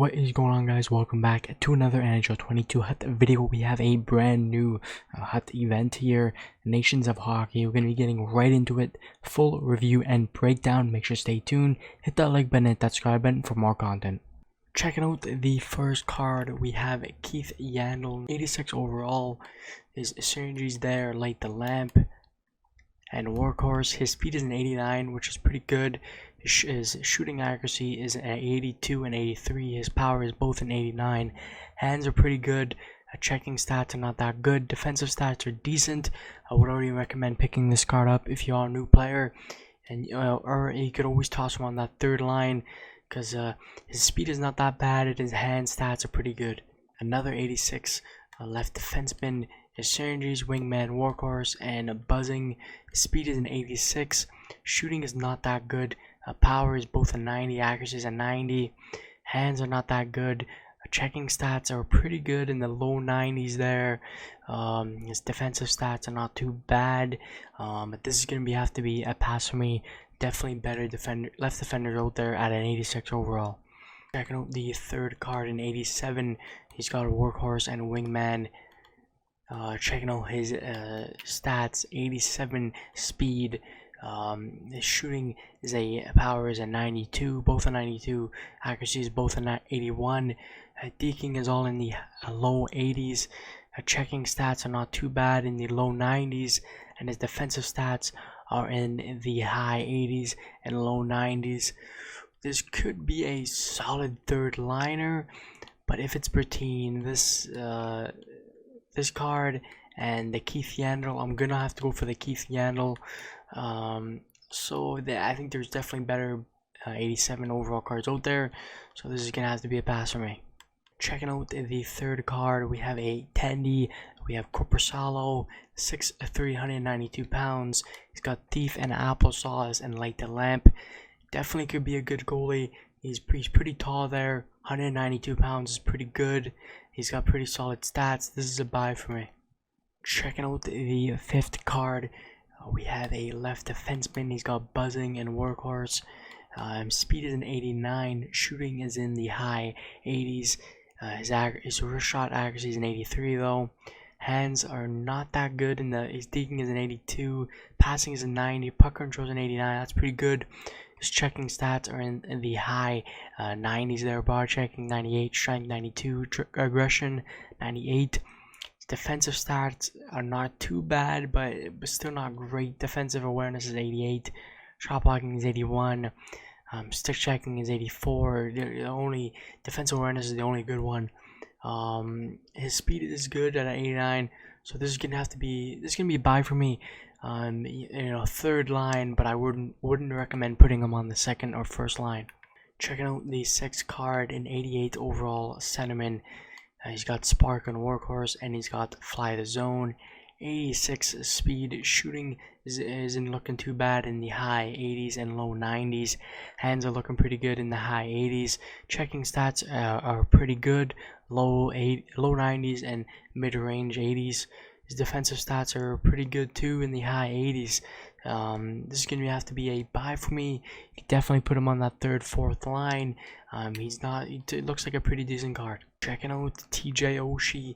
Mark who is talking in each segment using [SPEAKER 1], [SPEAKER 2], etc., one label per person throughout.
[SPEAKER 1] What is going on, guys? Welcome back to another NHL 22 Hut video. We have a brand new Hut event here, Nations of Hockey. We're going to be getting right into it, full review and breakdown. Make sure to stay tuned, hit that like button, hit that subscribe button for more content. Checking out the first card, we have Keith Yandel, 86 overall. His synergies there, light the lamp and workhorse. His speed is an 89, which is pretty good. His shooting accuracy is an 82 and 83. His power is both an 89. Hands are pretty good. Checking stats are not that good. Defensive stats are decent. I would already recommend picking this card up if you are a new player, and or you could always toss him on that third line because his speed is not that bad and his hand stats are pretty good. Another 86 left defenseman. His synergies, wingman, workhorse, and buzzing. His speed is an 86. Shooting is not that good. Power is both a 90. Accuracy is a 90. Hands are not that good. Checking stats are pretty good in the low 90s there. His defensive stats are not too bad. But this is going to have to be a pass for me. Definitely better left defenders out there at an 86 overall. Checking out the third card in 87. He's got a workhorse and a wingman. Checking out his stats, 87 speed. His shooting is power is a 92, both a 92. Accuracy is both a 81. Deking is all in the low 80s. Checking stats are not too bad in the low 90s, and his defensive stats are in the high 80s and low 90s. This could be a solid third liner, but if it's Bertine, this card and the Keith Yandel, I'm gonna have to go for the Keith Yandel. I think there's definitely better 87 overall cards out there, so this is gonna have to be a pass for me. Checking out the third card, we have a Tendy. We have Corposalo, 392 pounds. He's got Thief and Applesauce and Light the Lamp. Definitely could be a good goalie. He's pretty tall there. 192 pounds is pretty good. He's got pretty solid stats. This is a buy for me. Checking out the fifth card, we have a left defenseman. He's got buzzing and workhorse. Speed is an 89. Shooting is in the high 80s. His wrist shot accuracy is an 83 though. Hands are not that good. His digging is an 82. Passing is a 90. Puck control is an 89. That's pretty good. His checking stats are in the high 90s there. Bar checking 98, strength 92, aggression 98. His defensive stats are not too bad, but still not great. Defensive awareness is 88. Shot blocking is 81. Stick checking is 84. The only defensive awareness is the only good one. His speed is good at 89. So this is gonna be a buy for me. Third line, but I wouldn't recommend putting him on the second or first line. Checking out the sixth card in 88 overall, centerman. He's got Spark and Workhorse, and he's got Fly the Zone. 86 speed. Shooting isn't looking too bad in the high 80s and low 90s. Hands are looking pretty good in the high 80s. Checking stats are pretty good, low 90s and mid-range 80s. His defensive stats are pretty good too in the high 80s. This is going to have to be a buy for me. You can definitely put him on that third, fourth line. It looks like a pretty decent card. Checking out TJ Oshie,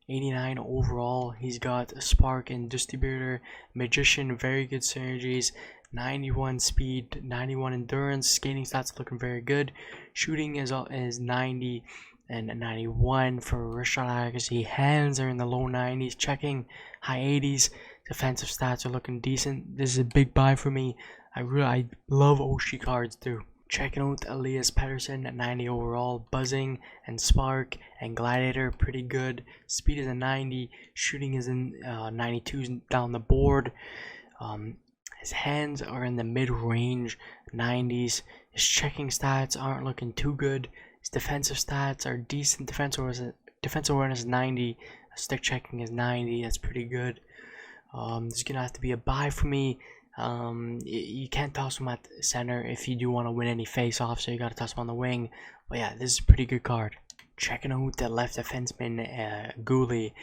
[SPEAKER 1] 89 overall. He's got a Spark and Distributor, Magician, very good synergies, 91 speed, 91 endurance. Skating stats looking very good. Shooting is 90 and 91 for wrist shot accuracy. Hands are in the low 90s. Checking high 80s. Defensive stats are looking decent. This is a big buy for me. I love Oshie cards too. Checking out Elias Pettersson at 90 overall. Buzzing and Spark and Gladiator, pretty good. Speed is a 90. Shooting is in 92 down the board. His hands are in the mid-range 90s. His checking stats aren't looking too good. His defensive stats are decent. Defensive awareness is 90. Stick checking is 90. That's pretty good. This is gonna have to be a buy for me. You can't toss him at center if you do want to win any face-offs, so you gotta toss him on the wing. But yeah, this is a pretty good card. Checking out the left defenseman, Gooley.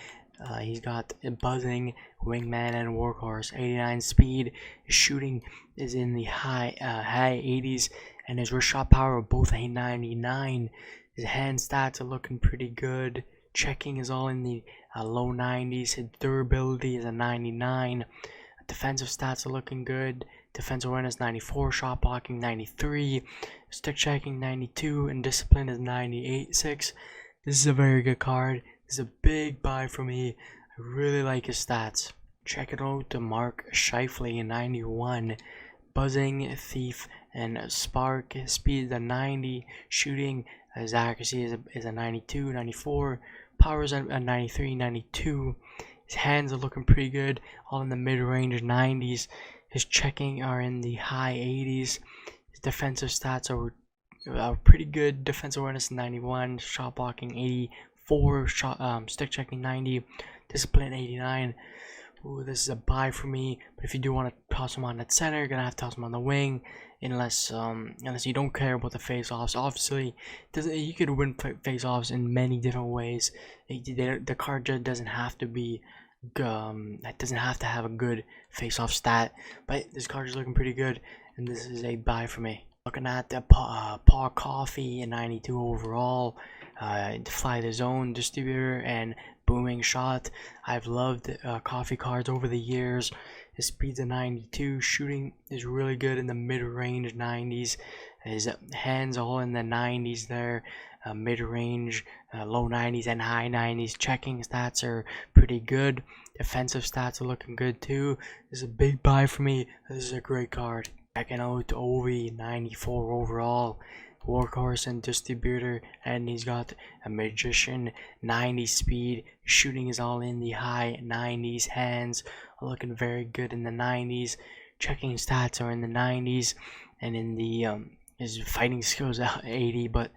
[SPEAKER 1] He's got a buzzing, wingman, and workhorse. 89 speed. His shooting is in the high 80s, and his wrist shot power are both a 99. His hand stats are looking pretty good. Checking is all in the low 90s. His durability is a 99. Defensive stats are looking good. Defensive awareness 94, shot blocking 93, stick checking 92, and discipline is 98.6. This is a very good card. This is a big buy for me. I really like his stats. Check it out to Mark Scheifele 91. Buzzing, thief, and spark. His speed is a 90. Shooting, his accuracy is a 92, 94. Power is a 93, 92. His hands are looking pretty good, all in the mid-range 90s. His checking are in the high 80s. His defensive stats are pretty good. Defensive awareness 91, shot blocking 84, stick checking 90, discipline 89. Ooh, this is a buy for me. But if you do want to toss him on at center, you're gonna have to toss him on the wing, unless you don't care about the face-offs. Obviously, you could win face-offs in many different ways. The card just doesn't have to be. That doesn't have to have a good face-off stat, but this card is looking pretty good, and this is a buy for me. Looking at the Paul Coffey in 92 overall, Fly the Zone distributor, and booming shot. I've loved Coffey cards over the years. His speed's a 92, shooting is really good in the mid-range 90s. His hands all in the 90s there. Mid-range, low 90s and high 90s. Checking stats are pretty good. Defensive stats are looking good too. This is a big buy for me. This is a great card. Checking out Ovi 94 overall, workhorse and distributor, and he's got a magician 90 speed. Shooting is all in the high 90s. Hands are looking very good in the 90s. Checking stats are in the 90s, and in the his fighting skills are 80, but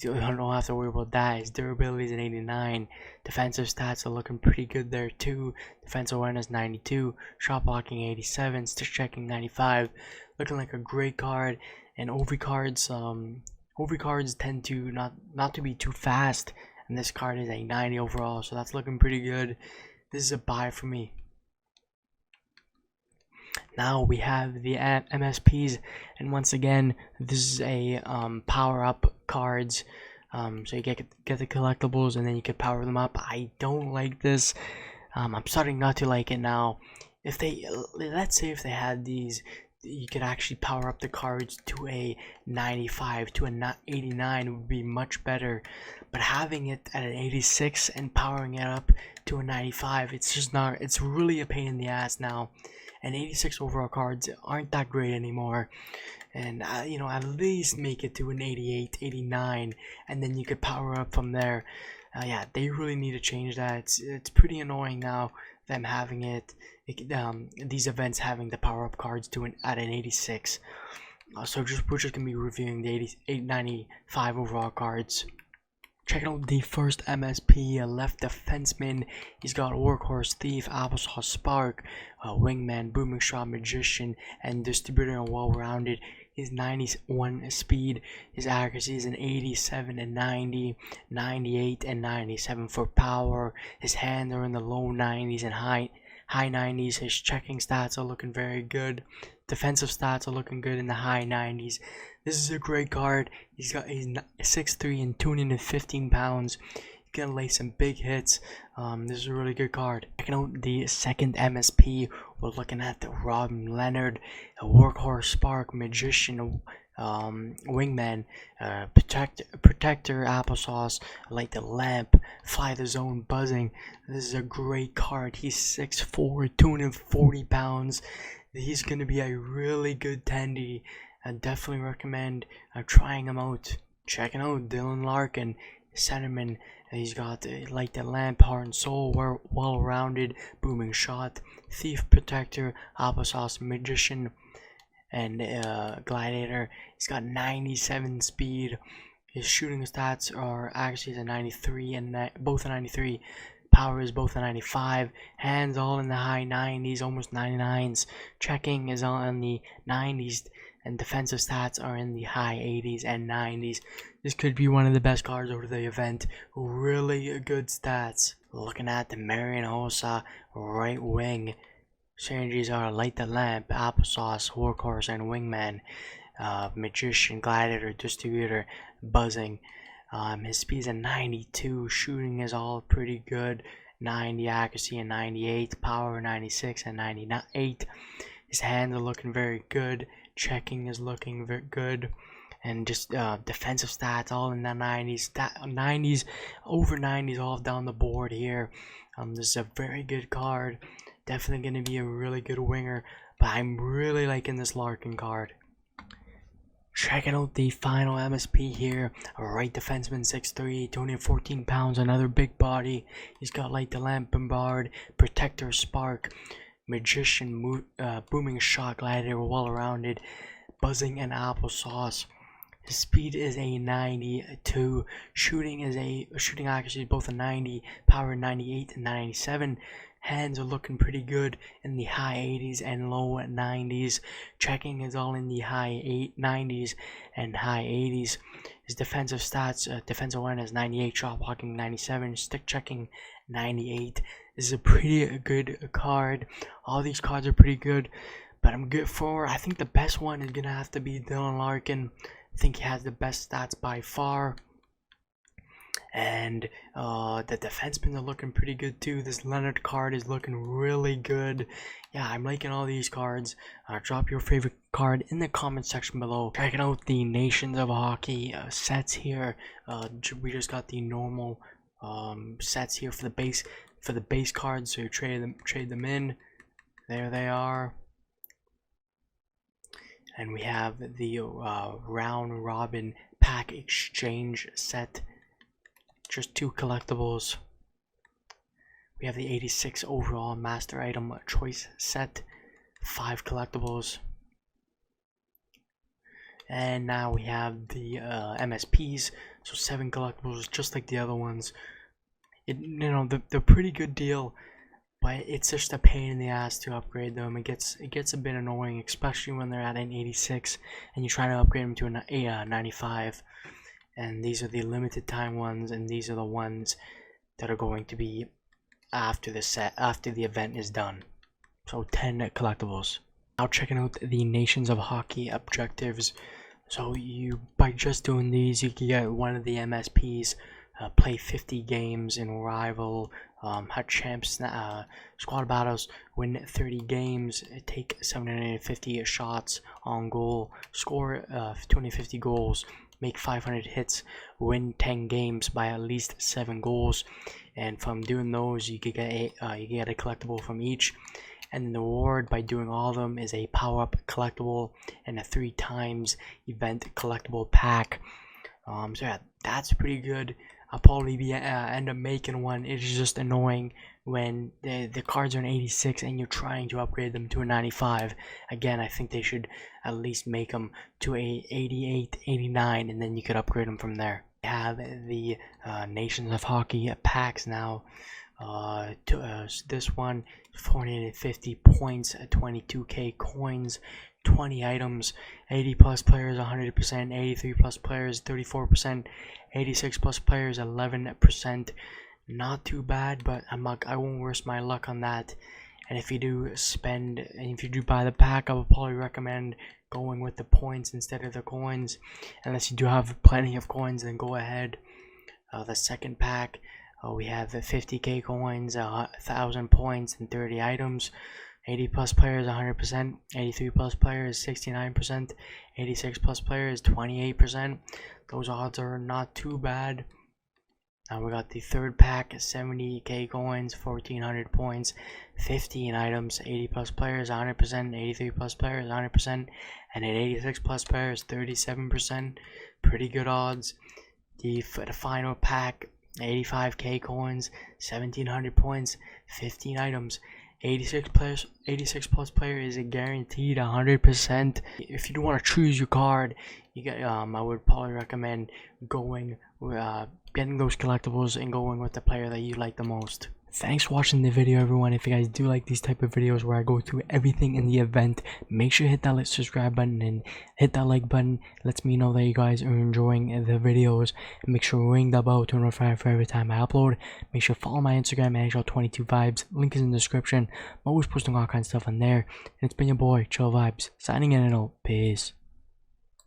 [SPEAKER 1] you don't have to worry about that. His durability is an 89. Defensive stats are looking pretty good there too. Defensive awareness 92, shot blocking 87, stick checking 95. Looking like a great card. And OV cards tend to not to be too fast, and this card is a 90 overall, so that's looking pretty good. This is a buy for me. Now we have the MSPs, and once again, this is a power up cards. So you get the collectibles, and then you can power them up. I don't like this. I'm starting not to like it now. Let's say if they had these, you could actually power up the cards to a 95, to a 89 would be much better. But having it at an 86 and powering it up to a 95, it's just not. It's really a pain in the ass now. And 86 overall cards aren't that great anymore. And at least make it to an 88, 89, and then you could power up from there. Yeah, they really need to change that. It's pretty annoying now, them having these events having the power up cards at an 86. So we're just gonna be reviewing the 895 overall cards. Checking out the first MSP, a left defenseman. He's got workhorse, thief, applesauce, spark, wingman, booming shot, magician, and distributor, and well-rounded. His 91 speed, his accuracy is an 87 and 90, 98 and 97 for power. His hands are in the low 90s and high 90s. His checking stats are looking very good. Defensive stats are looking good in the high 90s. This is a great card. He's 6'3" and 215 pounds. He's gonna lay some big hits. This is a really good card. Checking out the second MSP, we're looking at the Robin Leonard, a workhorse, spark, magician, wingman, protector, applesauce, like the lamp, fly the zone, buzzing. This is a great card. He's 6'4", 240 pounds. He's gonna be a really good tendy. I definitely recommend trying him out. Checking out Dylan Larkin, centerman. He's got like the lamp, heart and soul, well-rounded, booming shot, thief, protector, applesauce, magician, and gladiator. He's got 97 speed. His shooting stats are actually a 93 and both a 93. Power is both a 95. Hands all in the high 90s, almost 99s. Checking is all in the 90s. and defensive stats are in the high 80s and 90s. This could be one of the best cards over the event. Really good stats. Looking at the Marion Hossa right wing, synergies are Light the Lamp, Applesauce, Workhorse, and Wingman. Magician, Gladiator, Distributor, Buzzing. His speed's a 92, shooting is all pretty good, 90 accuracy and 98, power 96 and 98. His hands are looking very good, checking is looking very good, and just defensive stats all in the 90s, over 90s all down the board here. This is a very good card, definitely going to be a really good winger, but I'm really liking this Larkin card. Checking out the final MSP here, a right defenseman, 6'3", 214 pounds, another big body. He's got Light the Lamp, Bombard, Protector, Spark, Magician, Booming Shot, Gladiator, well-rounded, Buzzing, and Applesauce. His speed is a 92, shooting accuracy is both a 90, power 98 and 97. Hands are looking pretty good in the high 80s and low 90s. Checking is all in the high 90s and high 80s. His defensive stats, defensive awareness 98, shot blocking 97, stick checking 98. This is a pretty good card. All these cards are pretty good, but I think the best one is gonna have to be Dylan Larkin. I think he has the best stats by far. And the defensemen are looking pretty good too. This Leonard card is looking really good. Yeah, I'm liking all these cards. Drop your favorite card in the comment section below. Checking out the Nations of Hockey sets here. We just got the normal sets here for the base cards. So you trade them in. There they are. And we have the round robin pack exchange set. Just 2 collectibles. We have the 86 overall master item choice set, 5 collectibles. And now we have the MSPs, so 7 collectibles, just like the other ones. They're pretty good deal, but it's just a pain in the ass to upgrade them. It gets a bit annoying, especially when they're at an 86 and you're trying to upgrade them to a 95. And these are the limited time ones, and these are the ones that are going to be after the event is done. So 10 collectibles. Now checking out the Nations of Hockey objectives. So by just doing these, you can get one of the MSPs, play 50 games in Rival, have champs, squad battles, win 30 games, take 750 shots on goal, score 250 goals, make 500 hits, win 10 games by at least 7 goals, and from doing those you could get a collectible from each. And the reward by doing all of them is a power-up collectible and a 3 times event collectible pack. So yeah, that's pretty good. I'll probably end up making one. It's just annoying when the cards are an 86 and you're trying to upgrade them to a 95. Again, I think they should at least make them to a 88, 89, and then you could upgrade them from there. We have the Nations of Hockey packs now. This one, 450 points, 22k coins, 20 items, 80 plus players 100%, 83 plus players 34%, 86 plus players 11%. Not too bad, but I won't risk my luck on that. And if you do buy the pack, I would probably recommend going with the points instead of the coins. Unless you do have plenty of coins, then go ahead. The second pack, we have 50k coins, 1,000 points, and 30 items. 80 plus players 100%, 83 plus players 69%, 86 plus players 28%. Those odds are not too bad. Now we got the third pack, 70k coins, 1400 points, 15 items, 80 plus players 100%, 83 plus players 100%, and at 86 plus players 37%. Pretty good odds. The final pack, 85k coins, 1700 points, 15 items, 86 plus player is a guaranteed 100%. If you do want to choose your card, you get I would probably recommend going getting those collectibles and going with the player that you like the most. Thanks for watching the video, everyone. If you guys do like these type of videos where I go through everything in the event, make sure to hit that subscribe button and hit that like button. It lets me know that you guys are enjoying the videos. And make sure to ring the bell to notify for every time I upload. Make sure to follow my Instagram at NHL22vibes. Link is in the description. I'm always posting all kinds of stuff on there. And it's been your boy Chill Vibes signing in and out. Peace.